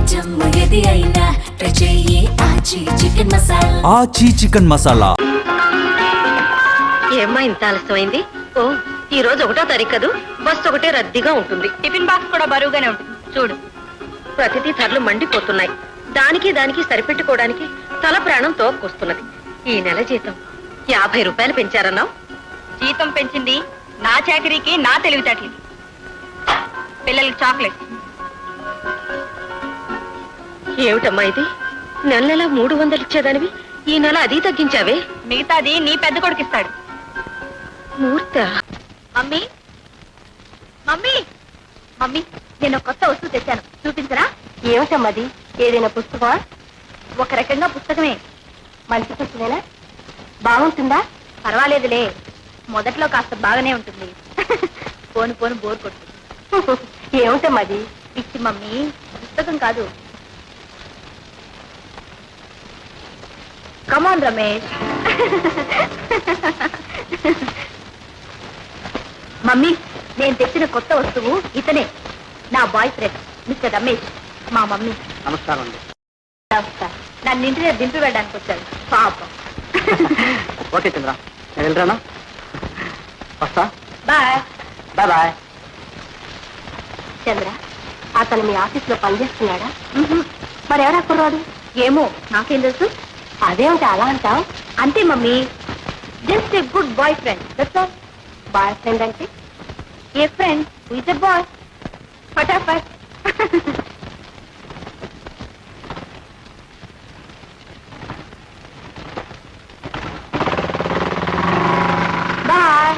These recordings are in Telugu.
ఐటమ్ ఏది అయినా ట్రై చెయ్యి ఆచి చికెన్ మసాలా. ఆచి చికెన్ మసాలా. ఏమ్మా ఇంత ఆలస్యమైంది? ఓ ఈ రోజు 1వ తారీఖు కదూ, బస్సు ఒకటే రద్దీగా ఉంటుంది. టిఫిన్ బాక్స్ కూడా బరువుగానే ఉంటుంది చూడు. ప్రతిదీ ధరలు మండిపోతున్నాయి. దానికి సరిపెట్టుకోవడానికి తల ప్రాణం తోక్కొస్తున్నది. ఈ నెల జీతం 50 రూపాయలు పెంచారన్నావు. జీతం పెంచింది నా చాకరీకి, నా తెలివితేటలకి. పిల్లలకి చాక్లెట్. ఏమిటమ్మా ఇది? నెల నెల 300 ఇచ్చేదానివి ఈ నెల అది తగ్గించావే. మిగతాది నీ పెద్ద కొడుకిస్తాడు. మూర్త మమ్మీ మమ్మీ మమ్మీ, నేను కొత్త వస్తువు తెచ్చాను, చూపించరా? ఏమిటమ్మది? ఏదైనా పుస్తకమా? ఒక రకంగా పుస్తకమే. మంచి పుస్తకమేనా? బాగుంటుందా? పర్వాలేదులే, మొదట్లో కాస్త బాగానే ఉంటుంది. పోను పోను బోర్ కొట్టు. ఏమిటమ్మది? పిచ్చి మమ్మీ, పుస్తకం కాదు. కమాన్ రమేష్. మమ్మీ, నేను తెచ్చిన కొత్త వస్తువు ఇతనే, నా బాయ్ ఫ్రెండ్ మిస్టర్ రమేష్. మా మమ్మీ. నమస్కారం అండి. నమస్కారం. నన్ను ఇంటి దగ్గర దింపి వెళ్ళడానికి వచ్చాడు పాపం. ఓకే చంద్ర, నేను వెళ్ళరానా? వస్తా. బాయ్. Bye bye. చంద్ర, అతను మీ ఆఫీస్ లో పనిచేస్తున్నాడా? మరి ఎవరా కుర్రాడు? ఏమో నాకేం తెలుసు. అదేమిటి అలా అంటావు? అంతే mummy, just a good boyfriend, that's all. Boyfriend అంటే a friend who is a boy. ఫటాఫట్. బాయ్.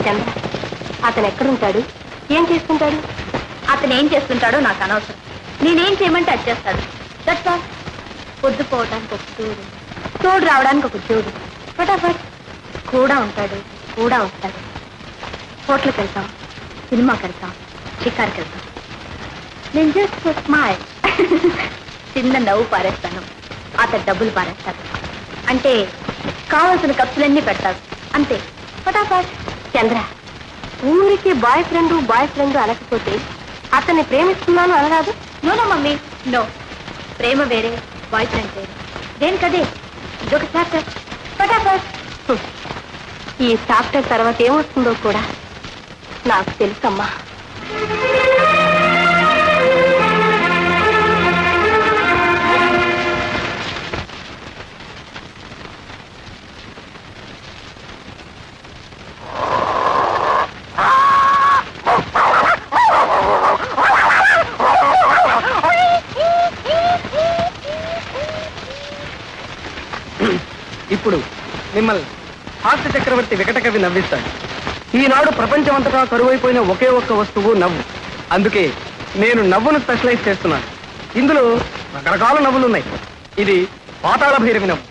చంద్ర, అతను ఎక్కడుంటాడు? ఏం చేసుకుంటాడు? అతను ఏం చేస్తుంటాడో నాకు అనవసరం. నేనేం చేయమంటే అది చేస్తాడు, దట్స్ ఆల్. పొద్దుపోవడానికి ఒక చూడు, తోడు రావడానికి ఒక చూడు. ఫటాఫట్. కూడా ఉంటాడు, కూడా వస్తాడు. హోటల్కి వెళ్తాం, సినిమాకి వెళ్తాం, షికార్కి వెళ్తాం. నేను జస్ట్ స్మైల్. చిన్న నవ్వు పారేస్తాను, అతను డబ్బులు పారేస్తాడు. అంటే కావలసిన ఖర్చులన్నీ పెడతాడు, అంతే. ఫటాఫట్. చంద్ర, ఊరికి బాయ్ ఫ్రెండ్ అనకపోతే అతన్ని ప్రేమిస్తున్నాను అనరాదు? No no mummy, no. ప్రేమ వేరే, బాయ్ ఫ్రెండ్ వేరే. దేనికదే, ఇదొక చాప్టర్. ఫటాఫట్. ఈ చాప్టర్ తర్వాత ఏమొస్తుందో కూడా నాకు తెలుసమ్మా. ఇప్పుడు మిమ్మల్ని హాస్య చక్రవర్తి వికట కవి నవ్విస్తాడు. ఈనాడు ప్రపంచమంతటా కరువైపోయిన ఒకే ఒక్క వస్తువు నవ్వు. అందుకే నేను నవ్వును స్పెషలైజ్ చేస్తున్నాను. ఇందులో రకరకాల నవ్వులు ఉన్నాయి. ఇది పాతాళ భైరవి నవ్వు.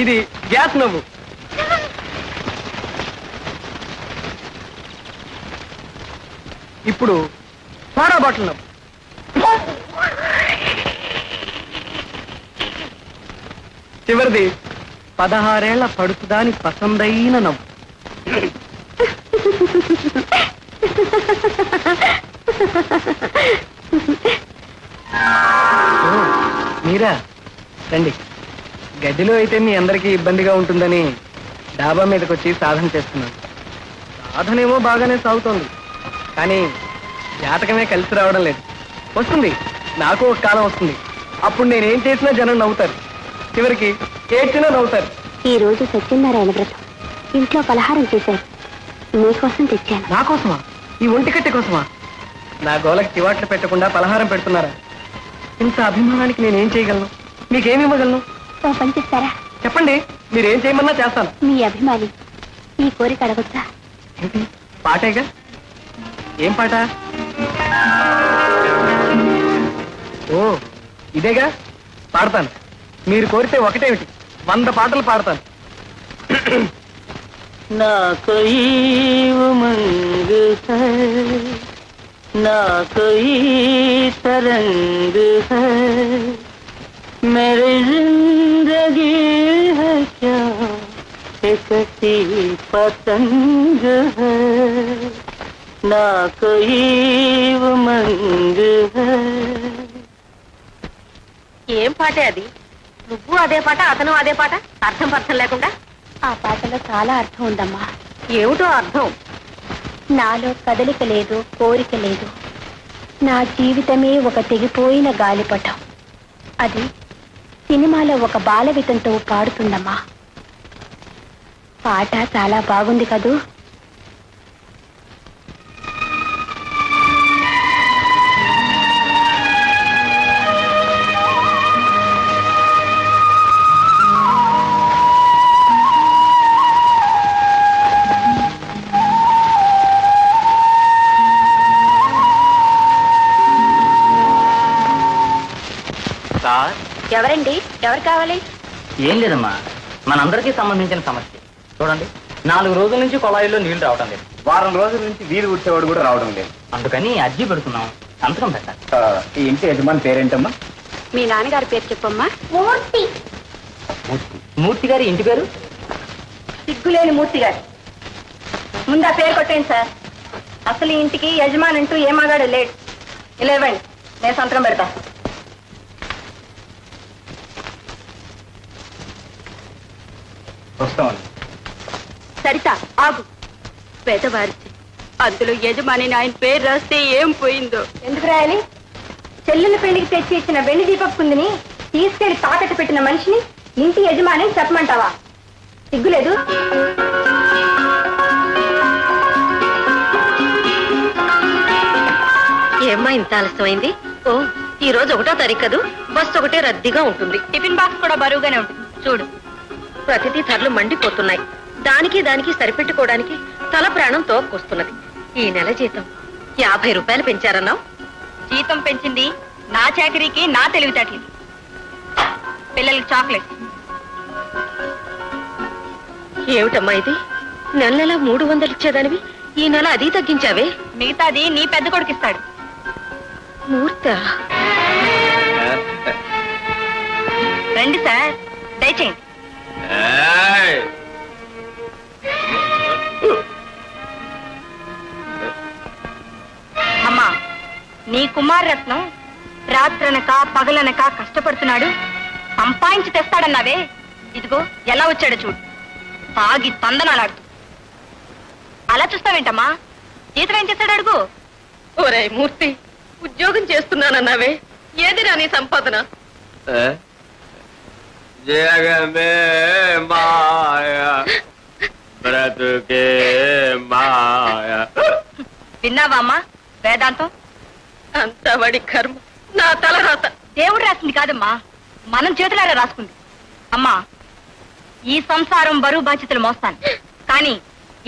ఇది గ్యాస్ నవ్వు. ఇప్పుడు సోడా బాటిల్ నవ్వు. చివరిది 16 ఏళ్ల పడుతుదాని పసందైన నవ్వు. మీరా రండి. గదిలో అయితే మీ అందరికీ ఇబ్బందిగా ఉంటుందని డాబా మీదకి వచ్చి సాధన చేస్తున్నాను. సాధనేమో బాగానే సాగుతోంది, కానీ జాతకమే కలిసి రావడం లేదు. వస్తుంది, నాకు ఒక కాలం వస్తుంది. అప్పుడు నేనేం చేసినా జనం నవ్వుతారు, చివరికి ఏడ్చినా నవ్వుతారు. ఈ రోజు సత్యనారాయణ వ్రతం, ఇంట్లో పలహారం చేశారు, మీకోసం తెచ్చాను. నా కోసమా? ఈ ఒంటికట్టె కోసమా? నా గోలకి చివాట్లు పెట్టకుండా పలహారం పెడుతున్నారా? ఇంత అభిమానానికి నేనేం చేయగలను? మీకేమి ఇవ్వగలను? ఓ పని చేస్తారా? చెప్పండి, మీరేం చేయమన్నా చేస్తాను. మీ అభిమాని ఈ కోరిక అడగొచ్చా? ఏంటి పాటేగా? ఏం పాట? ఓ ఇదేగా, పాడతాను. మీరు కోరితే ఒకటేమిటి, 100 పాటలు పాడతాను. నా కోయి तरंग है मेरी जिंदगी है क्या एक सी पतंग है ना कोई उमंग है. ఏం పాటే అది? నువ్వు అదే పాట, అతను అదే పాట, అర్థం పర్థం లేకుండా. ఆ పాటలో చాలా అర్థం ఉందమ్మా. ఏమిటో అర్థం? నాలో కదలిక లేదు, కోరిక లేదు. నా జీవితమే ఒక తెగిపోయిన గాలిపటం. అది సినిమాలో ఒక బాలగీతంతో పాడుతుందమ్మా. పాట చాలా బాగుంది కదూ. ఎవరండి? ఎవరు కావాలి? ఏం లేదమ్మా, మనందరికీ సంబంధించిన సమస్య. చూడండి, 4 రోజుల నుంచి కొళాయిలో నీళ్లు రావడం లేదు. వారం రోజుల నుంచి వీధి ఉట్టేవాడు కూడా రావడం లేదు. అందుకని అర్జీ పెడుతున్నాం, సంతకం పెట్టాలి. ఈ ఇంటి యజమాని పేరేంటమ్మా? మీ నాన్నగారి పేరు చెప్పమ్మా. మూర్తి గారి ఇంటి పేరు? సిగ్గులేని మూర్తి గారు. ముందా పేరు కొట్టండి సార్. అసలు ఈ ఇంటికి యజమాని అంటూ ఏమాగాడు లేడు. ఇలా ఇవ్వండి, నేను సంతకం పెడతా. వస్తామండి. సరిత ఆగు. పేదవారిచి అందులో యజమాని ఆయన పేరు రాస్తే ఏం పోయిందో. ఎందుకు రాయాలి? చెల్లెల పెళ్లికి తెచ్చి ఇచ్చిన వెండి దీపపు కుందిని తీసుకెళ్లి తాకట్టు పెట్టిన మనిషిని ఇంటి యజమాని చెప్పమంటావా? సిగ్గులేదు? ఏమ్మా ఇంత ఆలస్యమైంది? ఓ, ఈ రోజు 1వ తారీఖు కదూ, బస్సు ఒకటే రద్దీగా ఉంటుంది. టిఫిన్ బాక్స్ కూడా బరువుగానే ఉంటుంది. చూడు, ప్రతిదీ ధరలు మండిపోతున్నాయి. దానికి సరిపెట్టుకోవడానికి తల ప్రాణం తోక్కొస్తున్నది. ఈ నెల జీతం 50 రూపాయలు పెంచారన్నావు. జీతం పెంచింది నా చాకరీకి, నా తెలివితేటలకి. పిల్లలకి చాక్లెట్. ఏమిటమ్మా ఇది? నెల నెల 300 ఇచ్చేదానివి ఈ నెల అది తగ్గించావే. మిగతాది నీ పెద్ద కొడుకు ఇస్తాడు. మూర్త, రండి సార్, దయచేయండి. అమ్మా, నీ కుమారరత్నం రాత్రనక పగలనక కష్టపడుతున్నాడు, సంపాదించి తెస్తాడన్నావే. ఇదిగో ఎలా వచ్చాడో చూడు. తాగి తందనాలాడుతూ. అలా చూస్తావేంటమ్మా? జీతం ఏం చేస్తాడు అడుగు. ఓరే మూర్తి, ఉద్యోగం చేస్తున్నానన్నావే, ఏదిరా నీ సంపాదన? జగమే మాయా బ్రతుకే మాయా. విన్నావా అమ్మా వేదాంతం? అంతా వాడి కర్మ, నా తల రాత. దేవుడు రాసింది కాదమ్మా, మనం చేతులారా రాసుకుంది. అమ్మా, ఈ సంసారం బరువు బాధ్యతలు మోస్తాను, కానీ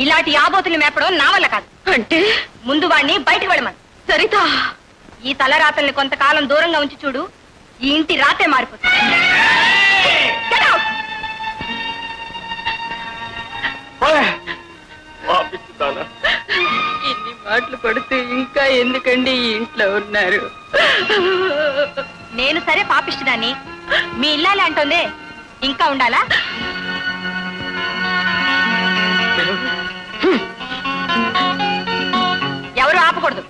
ఇలాంటి ఆబోతులు మేపడం నా వల్ల కాదు. అంటే ముందు వాడిని బయటకు వెళ్ళమని. సరితా, ఈ తలరాతల్ని కొంతకాలం దూరంగా ఉంచి చూడు, ఈ ఇంటి రాతే మారిపోతుంది. Get out! ఇన్ని మాటలు పడుతూ ఇంకా ఎందుకండి ఈ ఇంట్లో ఉన్నారు? నేను సరే పాపిస్తుదాన్ని, మీ ఇల్లాలి అంటుందే, ఇంకా ఉండాలా? ఎవరు ఆపకూడదు.